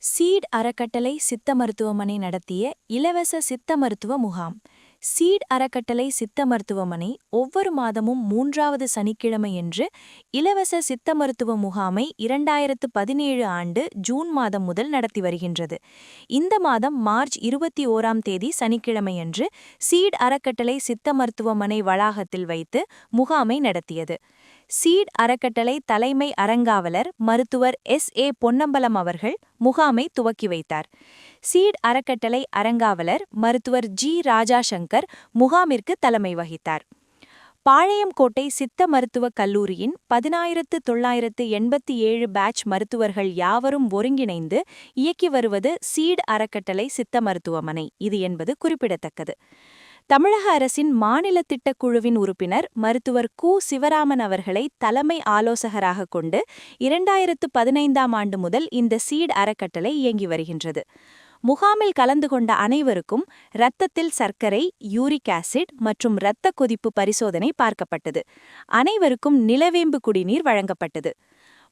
Seat அறக்கட்டளை சித்த மருத்துவமனை நடத்திய இலவச சித்த மருத்துவ முகாம். சீட் அறக்கட்டளை சித்த மருத்துவமனை ஒவ்வொரு மாதமும் 3வது சனிக்கிழமையன்று இலவச சித்த மருத்துவ முகாமை 2017 ஆண்டு ஜூன் மாதம் முதல் நடத்தி வருகின்றது. இந்த மாதம் மார்ச் 21ஆம் தேதி சனிக்கிழமையன்று சீட் அறக்கட்டளை சித்த மருத்துவமனை வளாகத்தில் வைத்து முகாமை நடத்தியது. சீட் அறக்கட்டளை தலைமை அறங்காவலர் மருத்துவர் S.A. பொன்னம்பலம் அவர்கள் முகாமை துவக்கி வைத்தார். சீட் அறக்கட்டளை அறங்காவலர் மருத்துவர் G. ராஜாசங்கர் முகாமிற்கு தலைமை வகித்தார். பாளையங்கோட்டை சித்த மருத்துவக் கல்லூரியின் 1987 பேட்ச் மருத்துவர்கள் யாவரும் ஒருங்கிணைந்து இயக்கி வருவது சீட் அறக்கட்டளை சித்த மருத்துவமனை இது என்பது குறிப்பிடத்தக்கது. தமிழக அரசின் மாநில திட்டக்குழுவின் உறுப்பினர் மருத்துவர் கு. சிவராமன் அவர்களை தலைமை ஆலோசகராக கொண்டு 2015ஆம் ஆண்டு முதல் இந்த சீட் அறக்கட்டளை இயங்கி வருகின்றது. முகாமில் கலந்து கொண்ட அனைவருக்கும் இரத்தத்தில் சர்க்கரை, யூரிக் ஆசிட் மற்றும் இரத்த கொதிப்பு பரிசோதனை பார்க்கப்பட்டது. அனைவருக்கும் நிலவேம்பு குடிநீர் வழங்கப்பட்டது.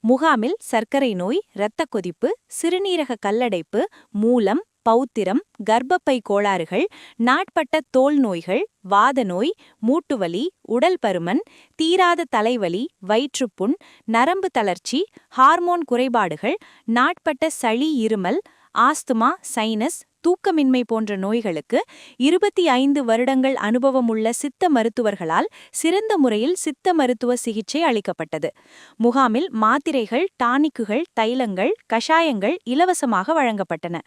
முகாமில் சர்க்கரை நோய், இரத்த கொதிப்பு, சிறுநீரக கல்லடைப்பு, மூலம், பௌத்திரம், கர்ப்பப்பை கோளாறுகள், நாட்பட்ட தோல் நோய்கள், வாத நோய், மூட்டுவலி, உடல் பருமன், தீராத தலைவலி, வயிற்றுப்புண், நரம்பு தளர்ச்சி, ஹார்மோன் குறைபாடுகள், நாட்பட்ட சளி, இருமல், ஆஸ்துமா, சைனஸ், தூக்கமின்மை போன்ற நோய்களுக்கு 25 வருடங்கள் அனுபவமுள்ள சித்த மருத்துவர்களால் சிறந்த முறையில் சித்த மருத்துவ சிகிச்சை அளிக்கப்பட்டது. முகாமில் மாத்திரைகள், டானிக்குகள், தைலங்கள், கஷாயங்கள் இலவசமாக வழங்கப்பட்டன.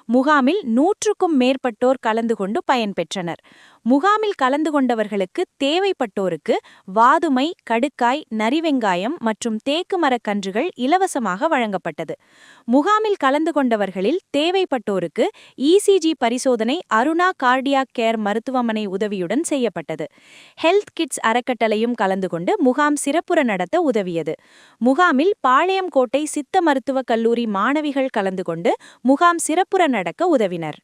முகாமில் 100க்கும் மேற்பட்டோர் கலந்து கொண்டு பயன்பெற்றனர். முகாமில் கலந்து கொண்டவர்களுக்கு தேவைப்பட்டோருக்கு வாதுமை, கடுக்காய், நரிவெங்காயம் மற்றும் தேக்கு மரக்கன்றுகள் இலவசமாக வழங்கப்பட்டது. முகாமில் கலந்து கொண்டவர்களில் தேவைப்பட்டோருக்கு ECG பரிசோதனை அருணா கார்டியாக் கேர் மருத்துவமனை உதவியுடன் செய்யப்பட்டது. ஹெல்த் கிட்ஸ் அறக்கட்டளையும் கலந்து கொண்டு முகாம் சிறப்புற நடத்த உதவியது. முகாமில் பாளையங்கோட்டை சித்த மருத்துவக் கல்லூரி மாணவிகள் கலந்து கொண்டு முகாம் சிறப்புற நடக்க உதவினர்.